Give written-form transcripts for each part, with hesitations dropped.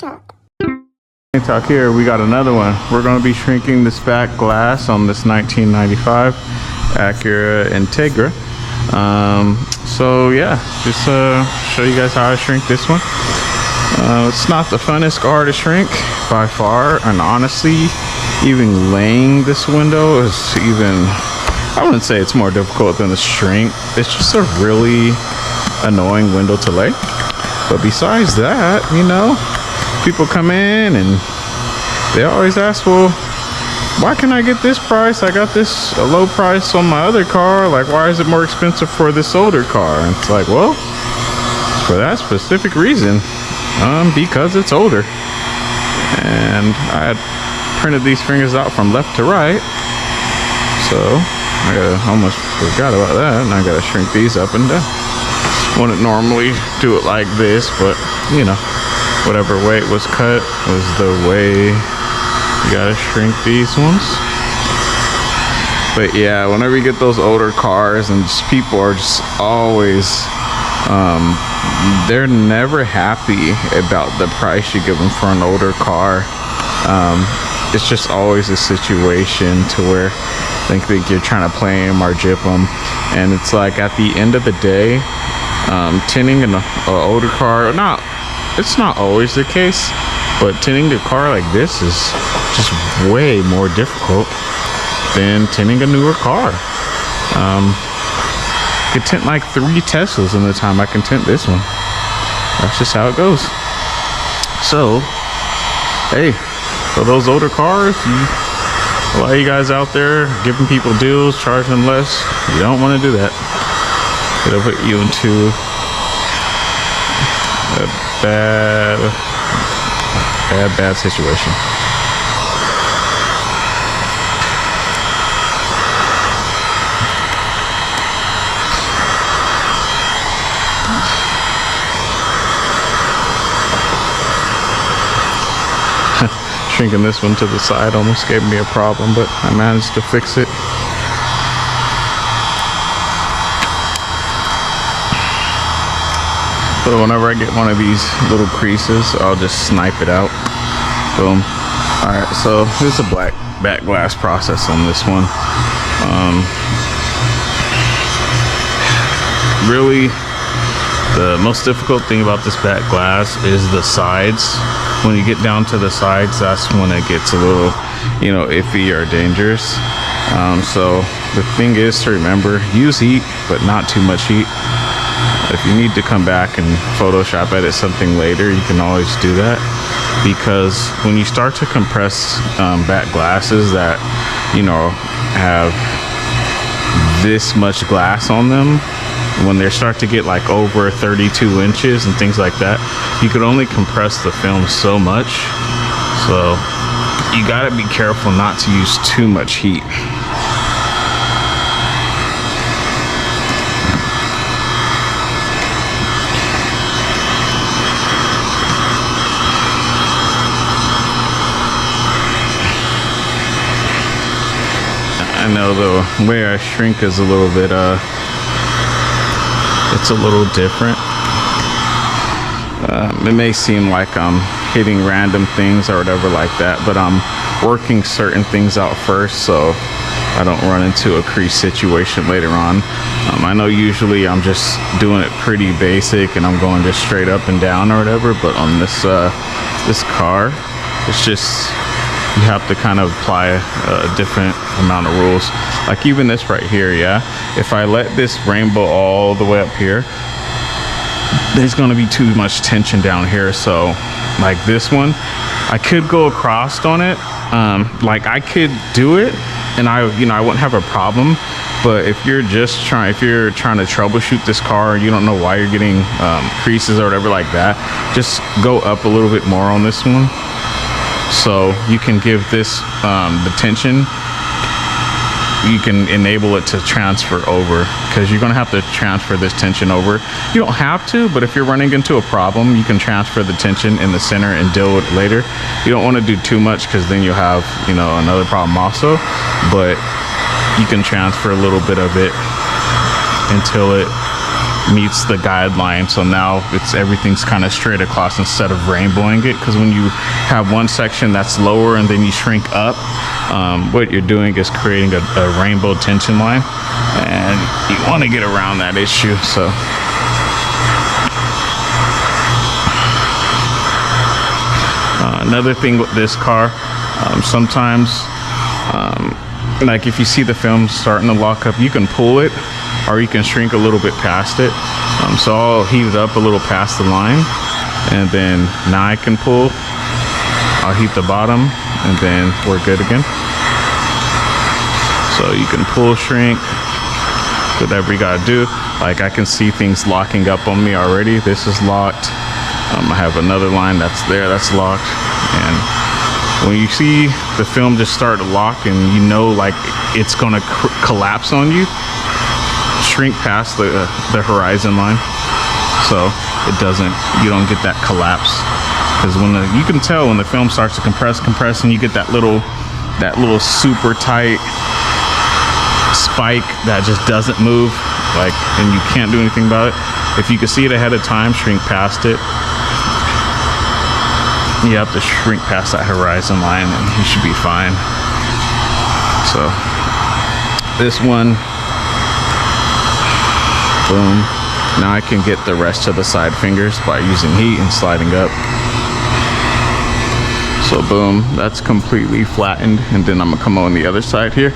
TikTok. TikTok here, we got another one. We're going to be shrinking this back glass on this 1995 Acura Integra. So yeah, just show you guys how I shrink this one. It's not the funnest car to shrink by far, and honestly, even laying this window is I wouldn't say it's more difficult than the shrink. It's just a really annoying window to lay. But besides that, you know, people come in and they always ask, well, why can I get this price? I got this a low price on my other car. Like, why is it more expensive for this older car? And it's like, well, for that specific reason, because it's older. And I had printed these fingers out from left to right, so I almost forgot about that, and I gotta shrink these up and down. Wouldn't normally do it like this, but you know, whatever way it was cut was the way you gotta shrink these ones. But yeah, whenever you get those older cars and just people are just always they're never happy about the price you give them for an older car. It's just always a situation to where they think you're trying to play them or jip them, and it's like at the end of the day, tinting an older car, it's not always the case, but tinting a car like this is just way more difficult than tinting a newer car. I could tint like 3 Teslas in the time I can tint this one. That's just how it goes. So, hey, for those older cars, a lot of you guys out there giving people deals, charging them less, you don't want to do that. It'll put you into a bad situation. Shrinking this one to the side almost gave me a problem, but I managed to fix it. So whenever I get one of these little creases, I'll just snipe it out. Boom. Alright, so this is a black back glass process on this one. Really, the most difficult thing about this back glass is the sides. When you get down to the sides, that's when it gets a little, you know, iffy or dangerous. So the thing is to remember, use heat, but not too much heat. If you need to come back and Photoshop edit something later, you can always do that. Because when you start to compress back glasses that, you know, have this much glass on them, when they start to get like over 32 inches and things like that, you could only compress the film so much. So you gotta be careful not to use too much heat. I know the way I shrink is a little bit it's a little different. It may seem like I'm hitting random things or whatever like that, but I'm working certain things out first so I don't run into a crease situation later on. I know usually I'm just doing it pretty basic and I'm going just straight up and down or whatever, but on this this car, it's just, you have to kind of apply a different amount of rules. Like even this right here, yeah, if I let this rainbow all the way up here, there's going to be too much tension down here. So like this one, I could go across on it, like I could do it and I wouldn't have a problem. But if you're trying to troubleshoot this car and you don't know why you're getting creases or whatever like that, just go up a little bit more on this one, so you can give this the tension. You can enable it to transfer over, because you're going to have to transfer this tension over. You don't have to, but if you're running into a problem, you can transfer the tension in the center and deal with it later. You don't want to do too much, because then you'll have, you know, another problem also. But you can transfer a little bit of it until it meets the guideline. So now everything's kind of straight across instead of rainbowing it, because when you have one section that's lower and then you shrink up, what you're doing is creating a rainbow tension line, and you want to get around that issue. So another thing with this car, sometimes like if you see the film starting to lock up, you can pull it or you can shrink a little bit past it. So I'll heat it up a little past the line, and then now I can pull. I'll heat the bottom, and then we're good again. So you can pull, shrink, whatever you gotta do. Like I can see things locking up on me already. This is locked. I have another line that's there, that's locked. And when you see the film just start to lock and you know like it's gonna collapse on you, shrink past the horizon line, so you don't get that collapse. Because you can tell when the film starts to compress, and you get that little super tight spike that just doesn't move, like, and you can't do anything about it. If you can see it ahead of time, shrink past it. You have to shrink past that horizon line and you should be fine. So this one, boom. Now I can get the rest of the side fingers by using heat and sliding up. So boom, that's completely flattened, and then I'm gonna come on the other side here.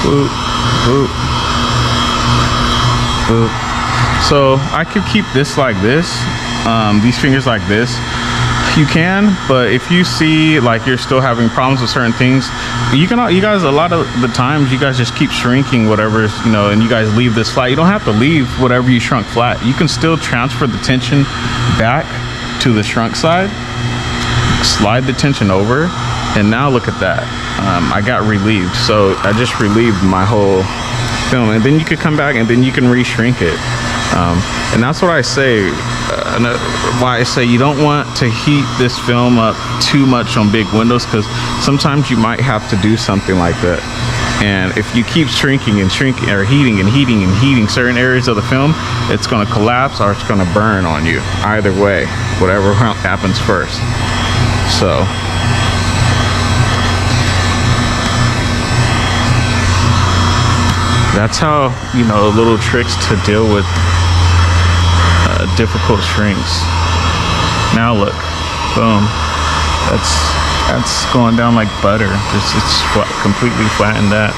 Boop, boop, boop. So I could keep this like this, these fingers like this. You can, but if you see like you're still having problems with certain things, you guys a lot of the times you guys just keep shrinking whatever, and you guys leave this flat. You don't have to leave whatever you shrunk flat. You can still transfer the tension back to the shrunk side, slide the tension over, and now look at that. I got relieved. So I just relieved my whole film, and then you could come back and then you can re-shrink it. And that's what I say, why I say you don't want to heat this film up too much on big windows, because sometimes you might have to do something like that. And if you keep shrinking and shrinking, or heating and heating and heating certain areas of the film, it's going to collapse or it's going to burn on you. Either way, whatever happens first. So that's how, little tricks to deal with difficult shrinks. Now look, boom, that's going down like butter. It's completely flattened that.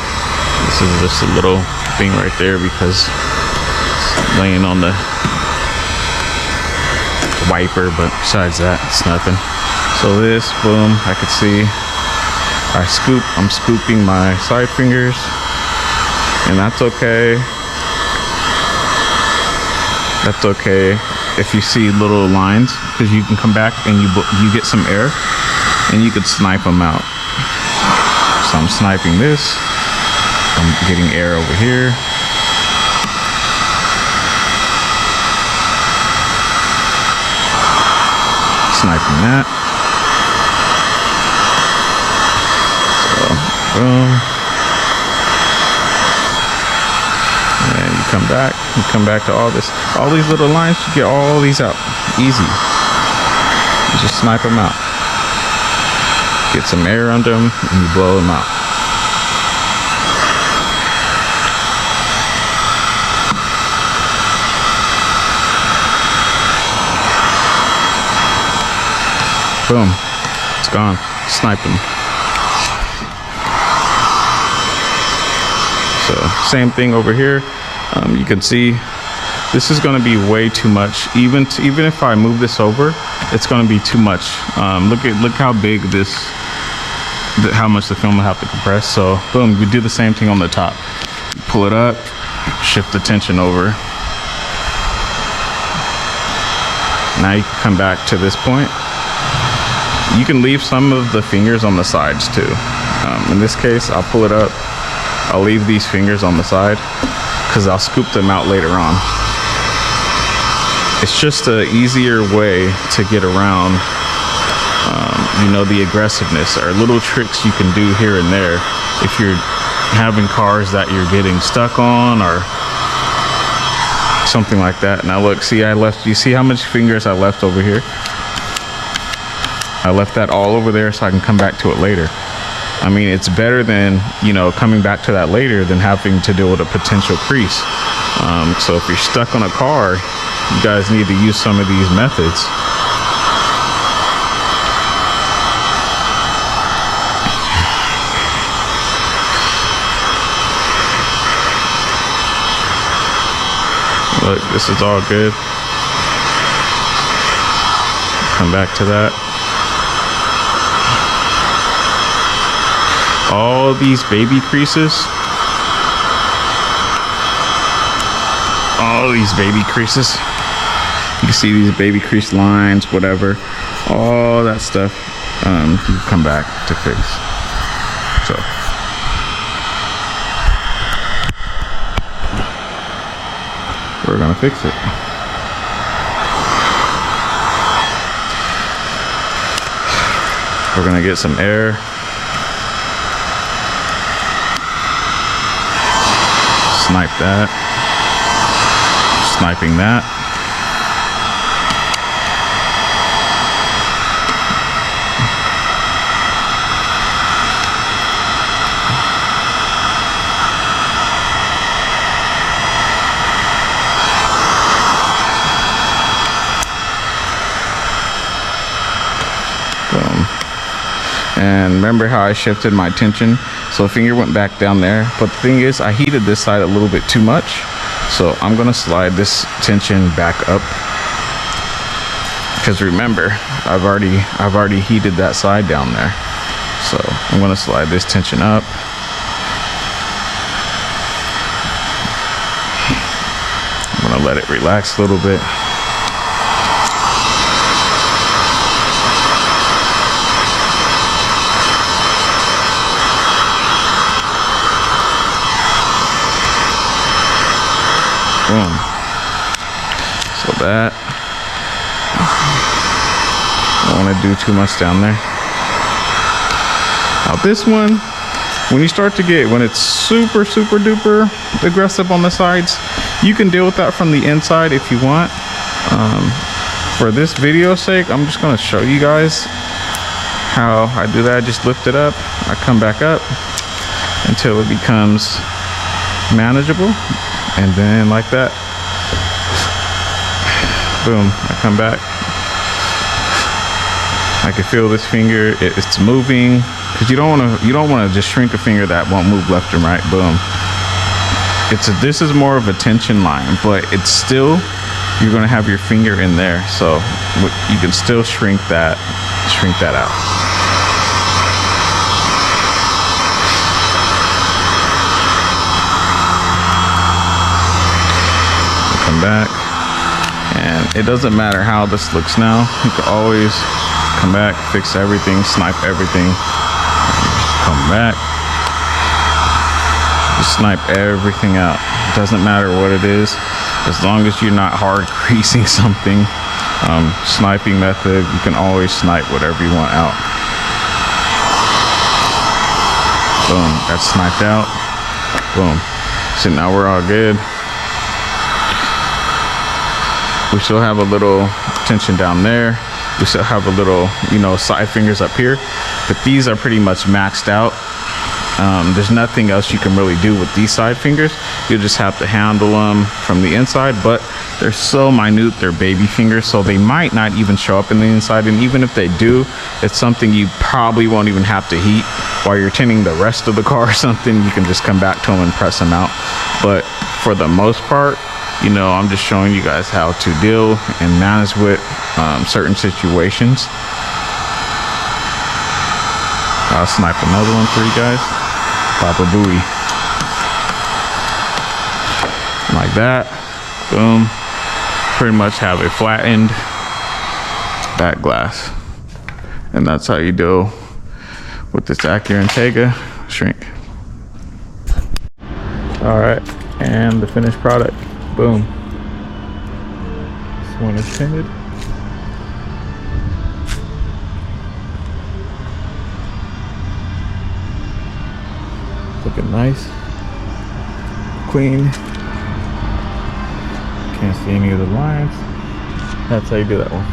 This is just a little thing right there because it's laying on the wiper, but besides that, it's nothing. So this, boom, I could see I'm scooping my side fingers, and that's okay. That's okay if you see little lines, because you can come back and you get some air and you could snipe them out. So I'm sniping this. I'm getting air over here. Sniping that. So, boom. And you come back to all these little lines, you get all these out, easy. You just snipe them out. Get some air under them and you blow them out. Boom, it's gone, snipe them. So same thing over here. You can see this is going to be way too much. Even if I move this over, it's going to be too much. Look how big how much the film will have to compress. So boom, we do the same thing on the top. Pull it up, shift the tension over. Now you can come back to this point. You can leave some of the fingers on the sides too. In this case, I'll pull it up. I'll leave these fingers on the side because I'll scoop them out later on. It's just a easier way to get around, you know, the aggressiveness, or little tricks you can do here and there if you're having cars that you're getting stuck on or something like that. Now look, see, I left, you see how much fingers I left over here? I left that all over there so I can come back to it later. I mean, it's better than, you know, coming back to that later than having to deal with a potential crease. So if you're stuck on a car, you guys need to use some of these methods. Look, this is all good. Come back to that. All these baby creases. All these baby creases. You can see these baby crease lines, whatever. All that stuff you come back to fix. So. We're gonna fix it. We're gonna get some air. Snipe that. Sniping that. And remember how I shifted my tension, so the finger went back down there, but the thing is I heated this side a little bit too much, so I'm gonna slide this tension back up, because remember I've already heated that side down there. So I'm gonna slide this tension up. I'm gonna let it relax a little bit. Boom. So that, I don't want to do too much down there. Now this one, when you start to get, when it's super duper aggressive on the sides, you can deal with that from the inside if you want. For this video's sake, I'm just going to show you guys how I do that. I just lift it up, I come back up until it becomes manageable. And then like that, boom, I come back. I can feel this finger, it's moving, because you don't want to just shrink a finger that won't move left and right. Boom. This is more of a tension line, but it's still, you're going to have your finger in there, so you can still shrink that out. Back, and it doesn't matter how this looks now, you can always come back, fix everything, snipe everything, come back, just snipe everything out. It doesn't matter what it is, as long as you're not hard creasing something. Sniping method, you can always snipe whatever you want out. Boom, that's sniped out. Boom. So now we're all good. We still have a little tension down there. We still have a little, you know, side fingers up here, but these are pretty much maxed out. There's nothing else you can really do with these side fingers. You'll just have to handle them from the inside, but they're so minute, they're baby fingers, so they might not even show up in the inside. And even if they do, it's something you probably won't even have to heat while you're tinting the rest of the car or something. You can just come back to them and press them out. But for the most part, you know, I'm just showing you guys how to deal and manage with certain situations. I'll snipe another one for you guys. Pop a buoy. Like that. Boom. Pretty much have a flattened back glass. And that's how you deal with this Acura Integra shrink. All right, and the finished product. Boom. So one is tinted. Looking nice, clean. Can't see any of the lines. That's how you do that one.